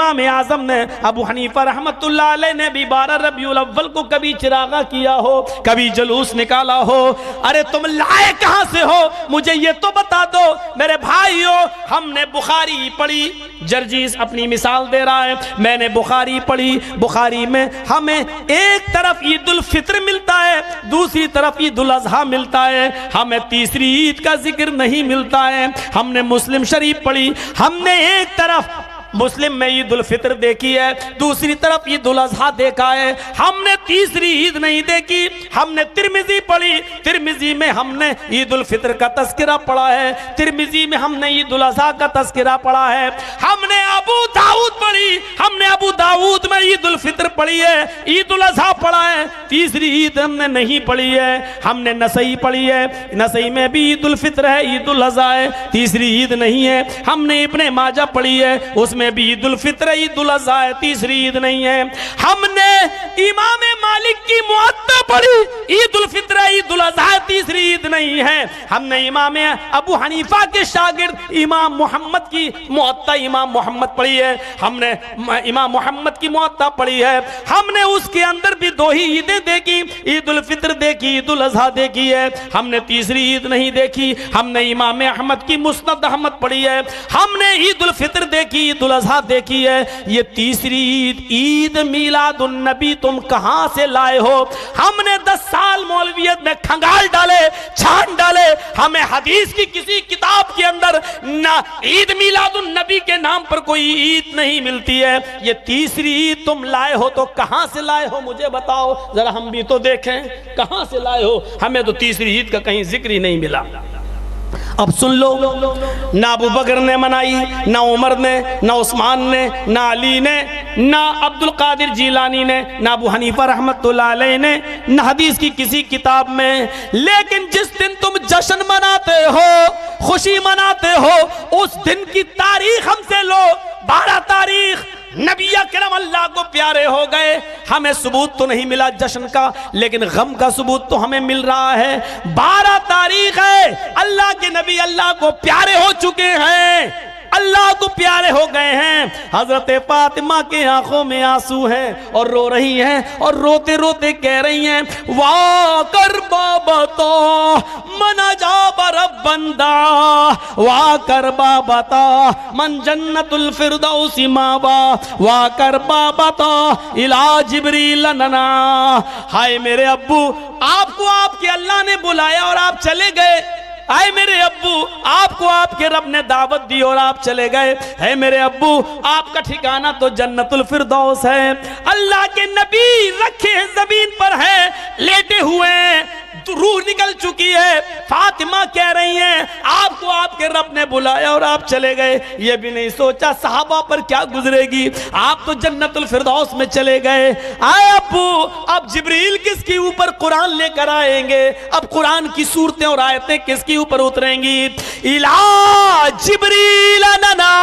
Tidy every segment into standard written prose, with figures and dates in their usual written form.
इमाम आजम ने, अबू हनीफा रहमतुल्लाह अलैह ने भी 12 रबीउल अव्वल को कभी चिरागा किया हो, कभी जुलूस निकाला हो? अरे तुम लाए कहां से हो, मुझे ये तो बता दो। मेरे भाइयों, हमने बुखारी पढ़ी, जर्जीस अपनी मिसाल दे रहा है, मैंने बुखारी पढ़ी। बुखारी में हमें एक तरफ ईद उल फित्र मिलता है, दूसरी तरफ ईद उल अज़हा मिलता है, हमें तीसरी ईद का जिक्र नहीं मिलता है। हमने मुस्लिम शरीफ पढ़ी, हमने एक तरफ मुस्लिम में ईद उल फित्र देखी है, दूसरी तरफ ईद उल अज़हा देखा है, हमने तीसरी ईद नहीं देखी। हमने तिरमिजी पढ़ी, तिरमिजी में हमने ईद उल फित्र का तस्करा पढ़ा है, तिरमिजी में हमने ईद उल अज़हा का तस्करा पढ़ा है। हमने अबू दाऊद पढ़ी, हमने अबू दाऊद में ईद उल फित्र पढ़ी है, ईद उल अज़हा पढ़ा है, तीसरी ईद हमने नहीं पढ़ी है। हमने नसई पढ़ी है, नसई में भी ईद उल फित्र है, ईद उल अज़हा है, तीसरी ईद नहीं है। हमने इब्ने माजा पढ़ी है, उसमें भी ईद उल फित्र ईद उल अज़हा है, तीसरी ईद नहीं है। हमने इमाम मालिक की मुअत्ता पढ़ी, ईद उल फित्र ईद उल अज़हा, तीसरी ईद नहीं है। हमने इमाम अबू हनीफा के शागिर्द इमाम मोहम्मद की मुअत्ता इमाम मोहम्मद पढ़ी है, हमने इमाम मोहम्मद की मुअत्ता पढ़ी है। हमने उसके अंदर भी दो ही ईदें देखी, ईद उल फित्र देखी, ईद उल अज़हा देखी है, हमने तीसरी ईद नहीं देखी। हमने इमाम अहमद की मुस्नद अहमद पढ़ी है, हमने ईद उल फित्र देखी, ईद उल अज़हा देखी है। ये तीसरी ईद, ईद मीलादुन नबी तुम कहां से लाए हो? हमने 10 साल मौलवियत में खंगाल डाले, छान डाले, हमें हदीस की किसी किताब के अंदर ना ईद मीलादुन नबी के नाम पर कोई ईद नहीं मिलती है। ये तीसरी ईद तुम लाए हो तो कहां से लाए हो, मुझे बताओ जरा, हम भी तो देखें कहां से लाए हो। हमें तो तीसरी ईद का कहीं जिक्र ही नहीं मिला। अब सुन लो, ना अबू बकर ने मनाई, ना उमर ने, ना उस्मान ने, ना अली ने, ना अब्दुल कादिर जीलानी ने, ना अबू हनीफा रहमतुल्लाह अलैह ने, ना हदीस की किसी किताब में। लेकिन जिस दिन तुम जश्न मनाते हो, खुशी मनाते हो, उस दिन की तारीख हमसे लो। 12 तारीख नबी अकरम अल्लाह को प्यारे हो गए। हमें सबूत तो नहीं मिला जश्न का, लेकिन गम का सबूत तो हमें मिल रहा है। 12 तारीख है, अल्लाह के नबी अल्लाह को प्यारे हो चुके हैं, अल्लाह को प्यारे हो गए हैं। हजरत फातिमा के आंखों में आंसू हैं और रो रही हैं, और रोते रोते कह रही हैं, वाह कर बाबा तो मना जा बरब बंदा, वाह कर बाबा तो मन जन्नतुल फिरदौसी मावा, वाह कर बाबा तो इला जिब्रील नना। हाय मेरे अब्बू, आपको आपके अल्लाह ने बुलाया और आप चले गए। आए मेरे अब्बू, आपको आपके रब ने दावत दी और आप चले गए। है मेरे अब्बू, आपका ठिकाना तो जन्नतुल फिरदौस है। अल्लाह के नबी रखे जमीन पर है, लेटे हुए हैं, रूह निकल चुकी है। फातिमा कह रही हैं, आपको आपके रब ने बुलाया और आप चले गए। ये भी नहीं सोचा सहाबा पर क्या गुजरेगी, आप तो जन्नतुल फिरदौस में चले गए। आए अब्बू, अब जिब्रील किसके ऊपर कुरान लेकर आएंगे? अब कुरान की सूरतें और आयतें किसके ऊपर उतरेंगी? इला जिब्रील नना,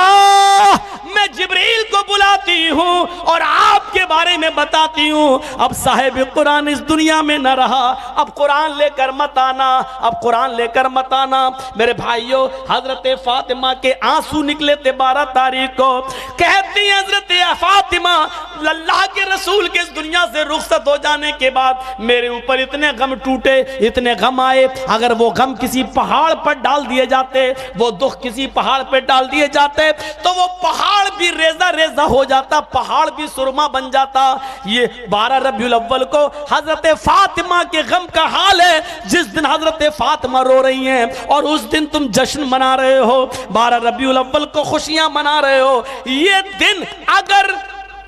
मैं जिब्रील को बुलाती हूँ और आपके बारे में बताती हूँ। अब साहिब कुरान इस दुनिया में न रहा, अब कुरान लेकर मत आना, अब कुरान लेकर मत आना। मेरे भाइयों, हजरत फातिमा के आंसू निकले थे 12 तारीख को। कहती हैं हजरत फातिमा, अल्लाह के रसूल के इस दुनिया से रुखसत हो जाने के बाद मेरे ऊपर इतने गम टूटे, इतने गम आए। अगर वो गम किसी पहाड़ पर डाल दिए जाते, वो दुख किसी पहाड़ पर डाल दिए जाते, तो वो पहाड़ भी रेजा रेजा हो जाता, पहाड़ भी सुरमा बन जाता। ये 12 रबीउल अव्वल को हजरत फातिमा के गम का हाल है, जिस दिन हजरत फातिमा रो रही हैं और उस दिन तुम जश्न मना रहे हो। 12 रबीउल अव्वल को खुशियां मना रहे हो। ये दिन अगर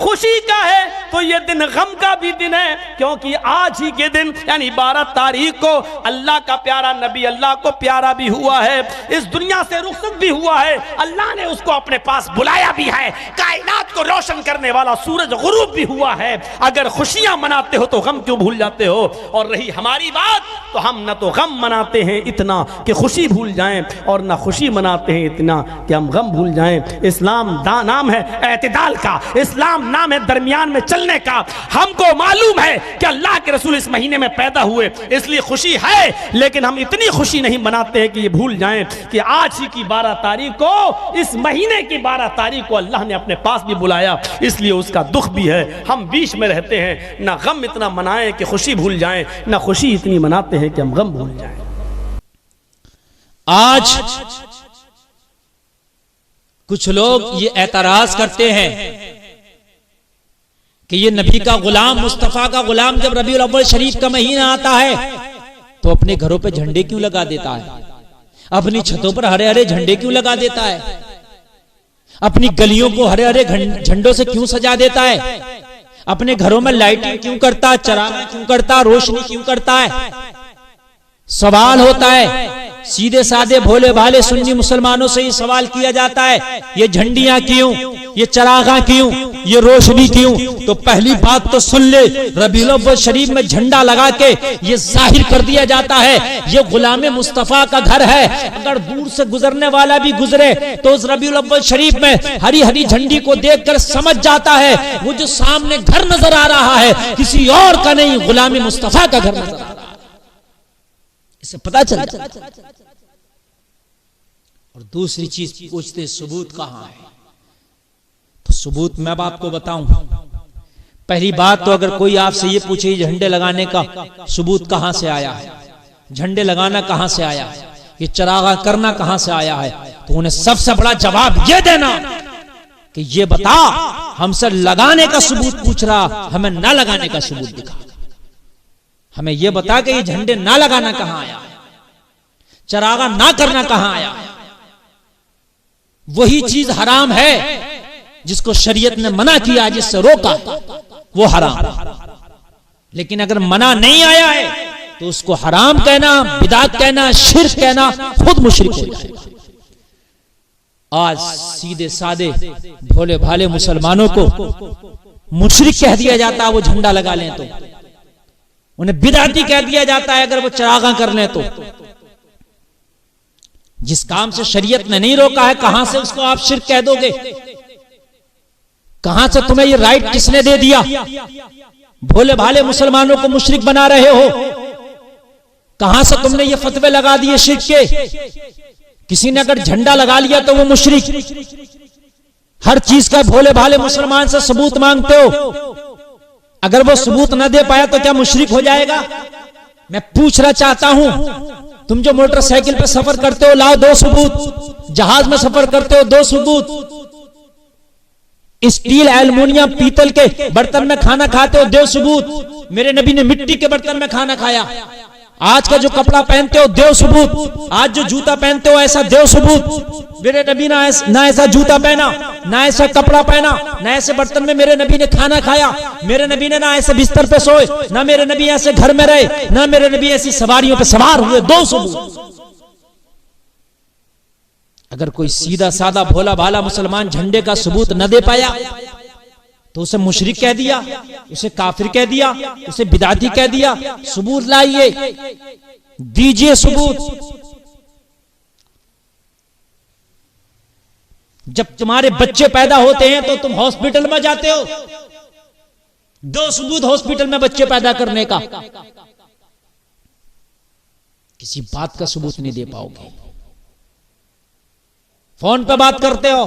खुशी का है तो ये दिन गम का भी दिन है, क्योंकि आज ही के दिन यानी 12 तारीख को अल्लाह का प्यारा नबी अल्लाह को प्यारा भी हुआ है, इस दुनिया से रुखसत भी हुआ है, अल्लाह ने उसको अपने पास बुलाया भी है, कायनात को रोशन करने वाला सूरज गुरूब भी हुआ है। अगर खुशियां मनाते हो तो गम क्यों भूल जाते हो? और रही हमारी बात, तो हम न तो गम मनाते हैं इतना कि खुशी भूल जाएं, और न खुशी मनाते हैं इतना कि हम गम भूल जाएं। इस्लाम नाम है एतदाल का, इस्लाम नाम है दरमियान में चलने का। हमको मालूम है कि अल्लाह के रसूल इस महीने में पैदा हुए, इसलिए खुशी है, लेकिन हम इतनी खुशी नहीं मनाते हैं कि ये भूल जाएं कि आज ही की 12 तारीख को, इस महीने की 12 तारीख को अल्लाह ने अपने पास भी बुलाया, इसलिए उसका दुख भी है। हम बीच में रहते हैं, ना गम इतना मनाएं कि खुशी भूल जाएं, ना खुशी इतनी मनाते हैं कि हम गम भूल जाएं। आज कुछ लोग ये एतराज करते हैं कि ये नबी का गुलाम, मुस्तफा का गुलाम जब रबीउल अव्वल शरीफ का महीना आता है तो अपने घरों पे झंडे क्यों लगा देता है, अपनी छतों पर हरे हरे झंडे क्यों लगा देता है, अपनी गलियों को हरे हरे झंडों से क्यों सजा देता है, अपने घरों में लाइटिंग क्यों करता है, चराग क्यों करता है, रोशनी क्यों करता है। सवाल होता है, सीधे साधे भोले भाले सुन्नी मुसलमानों से ही सवाल किया जाता है, ये झंडियां क्यों, ये चरागा क्यों, ये रोशनी क्यों। तो पहली बात तो सुन ले, रबीउल अव्वल शरीफ में झंडा लगा के ये जाहिर कर दिया जाता है ये गुलाम मुस्तफा का घर है। अगर दूर से गुजरने वाला भी गुजरे तो उस रबीउल अव्वल शरीफ में हरी हरी झंडी को देखकर समझ जाता है वो जो सामने घर नजर आ रहा है किसी और का नहीं, गुलाम मुस्तफा का घर नजर आ रहा है, इससे पता चलता। और दूसरी चीज पूछते सबूत कहां है, तो सबूत मैं अब आपको बताऊं। पहली बात तो अगर कोई आपसे ये पूछे झंडे लगाने का सबूत कहां से आया है, झंडे लगाना कहां से आया है, ये चरागा करना कहां से आया है, तो उन्हें सबसे बड़ा जवाब ये देना कि ये बता, हमसे लगाने का सबूत पूछ रहा, हमें ना लगाने का सबूत दिखा। हमें यह बता कि ये झंडे ना लगाना कहां आया है, चरागा ना करना कहां आया है। वही चीज हराम है जिसको शरीयत ने मना किया, जिससे रोका, वो हराम। लेकिन अगर मना नहीं आया है तो उसको हराम कहना, बिदात कहना, शिर्क कहना, खुद मुशरिक हो जाएगा। आज सीधे साधे भोले भाले मुसलमानों को मुशरिक कह दिया जाता है वो झंडा लगा लें तो, उन्हें बिदाती कह दिया जाता है अगर वो चरागा कर लें तो। जिस काम से शरीयत ने नहीं रोका है कहां से उसको आप शिर्क कह दोगे, कहां से तुम्हें ये राइट किसने दे दिया। भोले भाले मुसलमानों को मुशरिक बना रहे हो, कहां से तुमने ये फतवे लगा दिए शिर्क के। किसी ने अगर झंडा लगा लिया तो वो मुशरिक। हर चीज का भोले भाले मुसलमान से सबूत मांगते हो, अगर वो सबूत न दे पाया तो क्या मुशरिक हो जाएगा। मैं पूछना चाहता हूं, तुम जो मोटरसाइकिल पे सफर करते हो लाओ 2 सबूत, जहाज में सफर करते हो 2 सबूत, स्टील एल्युमिनियम पीतल के बर्तन में खाना खाते हो 2 सबूत। मेरे नबी ने मिट्टी के बर्तन में खाना खाया। आज का जो कपड़ा पहनते हो 2 सबूत, आज जो जूता पहनते हो ऐसा 2 सबूत। मेरे नबी ना ऐसा जूता पहना, ना ऐसा कपड़ा पहना, ना ऐसे बर्तन में मेरे नबी ने खाना खाया, मेरे नबी ने ना ऐसे बिस्तर पे सोए, ना मेरे नबी ऐसे घर में रहे, ना मेरे नबी ऐसी सवारियों पे सवार हुए। 2 सबूत। अगर कोई सीधा साधा भोला भाला मुसलमान झंडे का सबूत न दे पाया तो उसे मुशरिक कह दिया, उसे काफिर कह दिया, उसे बिदाती कह दिया। सबूत लाइए, दीजिए सबूत। जब तुम्हारे बच्चे पैदा होते हैं तो तुम हॉस्पिटल में जाते हो, 2 सबूत हॉस्पिटल में बच्चे पैदा करने का, किसी बात का सबूत नहीं दे पाओगे। फोन पे बात करते हो,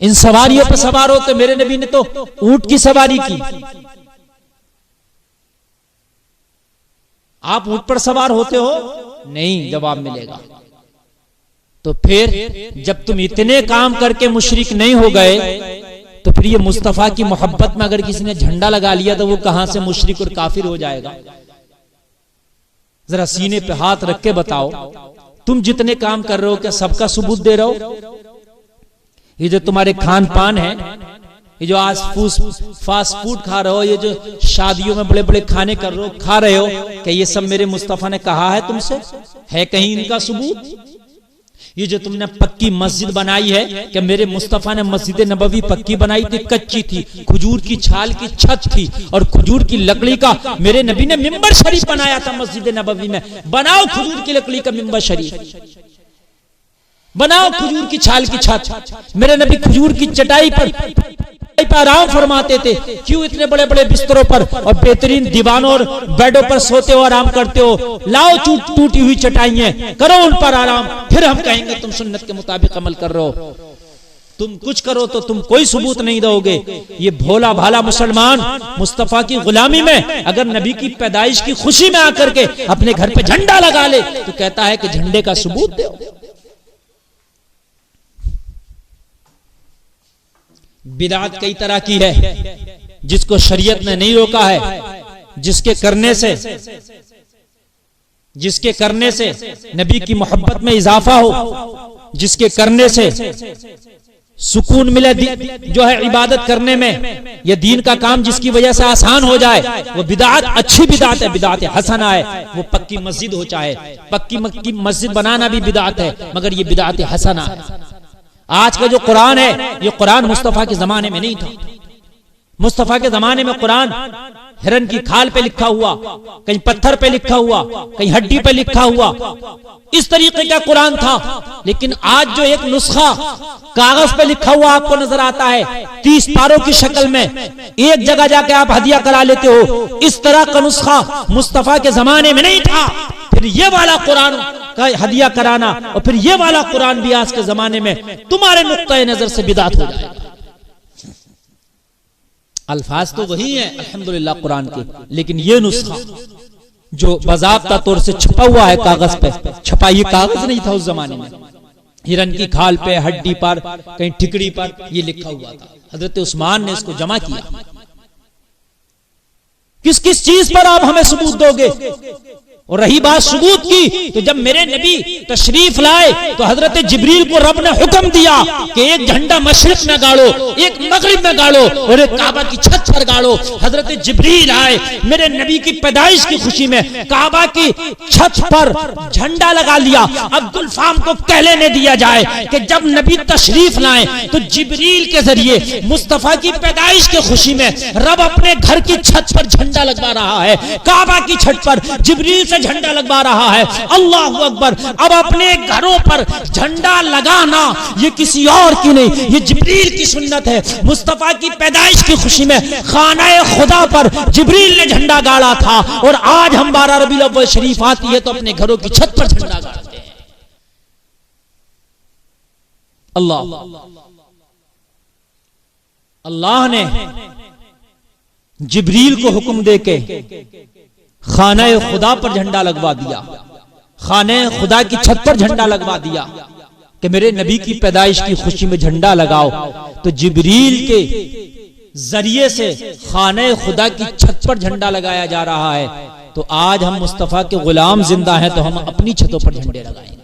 इन सवारियों पे सवार होते। मेरे नबी ने तो ऊंट की सवारी की, आप ऊंट पर सवार होते हो? नहीं, जवाब मिलेगा। तो फिर जब तुम इतने काम करके मुशरिक नहीं हो गए तो फिर ये मुस्तफा की मोहब्बत में अगर किसी ने झंडा लगा लिया तो वो कहां से मुशरिक और काफिर हो जाएगा। जरा सीने पे हाथ रख के बताओ, तुम जितने काम कर रहे हो क्या सबका सबूत दे रहे हो? ये जो तुम्हारे खान पान है, ये जो आज फास्ट फूड खा रहे हो, ये जो शादियों में बड़े बड़े खाने कर रहे हो, खा रहे हो, क्या ये सब मेरे मुस्तफा ने कहा है तुमसे? है कहीं इनका सबूत? ये जो तुमने पक्की मस्जिद बनाई है, क्या मेरे मुस्तफा ने मस्जिद नबवी पक्की बनाई थी? कच्ची थी, खजूर की छाल की छत थी और खजूर की लकड़ी का मेरे नबी ने मिंबर शरीफ बनाया था मस्जिद नबवी में। बनाओ खजूर की लकड़ी का मिंबर शरीफ। बनाओ खजूर की छाल की छत। मेरे नबी खजूर की चटाई पर आराम फरमाते थे। क्यों इतने बड़े बड़े बिस्तरों पर और बेहतरीन दीवानों और बेडों पर सोते हो, आराम करते हो? लाओ टूटी हुई चटाइयां, करो उन पर आराम, फिर हम कहेंगे तुम सुन्नत के मुताबिक अमल कर रहे हो। तुम कुछ करो तो तुम कोई सबूत नहीं दोगे। ये भोला भाला मुसलमान मुस्तफा की गुलामी में अगर नबी की पैदाइश की खुशी में आकर के अपने घर पे झंडा लगा ले तो कहता है कि झंडे का सबूत दो। बिदअत कई तरह की है जिसको शरीयत ने नहीं रोका है, जिसके करने से नबी की मोहब्बत में इजाफा हो, जिसके करने से सुकून मिले जो है इबादत करने में, या दीन का काम जिसकी वजह से आसान हो जाए, वो बिदअत अच्छी बिदअत है, बिदअत हसना है। वो पक्की मस्जिद हो, चाहे पक्की मस्जिद बनाना भी बिदअत है, मगर ये बिदअत हसना है। आज का जो कुरान है, ये कुरान मुस्तफा के जमाने में नहीं था। मुस्तफा के जमाने में कुरान हिरन की खाल पे लिखा हुआ, कहीं पत्थर पे लिखा हुआ, कहीं हड्डी पे लिखा हुआ, इस तरीके का कुरान था। लेकिन आज जो एक नुस्खा कागज पे लिखा हुआ आपको नजर आता है 30 पारों की शक्ल में, एक जगह जाके आप हदिया करा लेते हो, इस तरह का नुस्खा मुस्तफा के जमाने में नहीं था। फिर ये वाला कुरान का हदिया कराना और फिर ये वाला कुरान भी आज के जमाने में तुम्हारे नुक्ते नजर से बिदअत हो जाएगा। अल्फाज तो वही है अल्हम्दुलिल्लाह कुरान के, लेकिन ये नुस्खा जो बाज़ाब्ता तौर से छपा हुआ है कागज पे, छपा ये कागज नहीं था उस जमाने में, हिरन की खाल पे, हड्डी पर, कहीं ठिकड़ी पर ये लिखा हुआ था। हजरत उस्मान ने इसको जमा किया। किस किस चीज पर आप हमें सबूत दोगे? और रही बात सबूत की, तो जब मेरे नबी तशरीफ लाए तो हजरत जिब्रील को रब ने हुक्म दिया कि एक झंडा मशरिक में गाड़ो, एक मगरिब में गाड़ो और एक काबा की छत पर गाड़ो। हजरत जिब्रील आए, मेरे नबी की पैदाइश की खुशी में काबा की छत पर झंडा लगा लिया। अब गुलफाम को कह लेने दिया जाए कि जब नबी तशरीफ लाए तो जिब्रील के जरिए मुस्तफा की पैदाइश की खुशी में रब अपने घर की छत पर झंडा लगवा रहा है, काबा की छत पर जिब्रील झंडा लगवा रहा है। अल्लाह अकबर। अब अपने घरों पर झंडा लगाना ये किसी और की नहीं, ये जिब्रील की सुन्नत है। मुस्तफा की पैदाइश की खुशी में खाना खुदा पर जिब्रील ने झंडा गाड़ा था, और आज हम 12 रबीउल अव्वल शरीफ आती है तो अपने घरों की छत पर झंडा गाड़ते हैं। अल्लाह ने जिब्रील को हुक्म देके खाना खुदा पर झंडा लगवा दिया, खाने खुदा की छत पर झंडा लगवा दिया कि मेरे नबी की पैदाइश की खुशी में झंडा लगाओ। तो जिब्रील के जरिए से खाने खुदा की छत पर झंडा लगाया जा रहा है। तो आज हम मुस्तफा के गुलाम जिंदा हैं तो हम अपनी छतों पर झंडे लगाएं।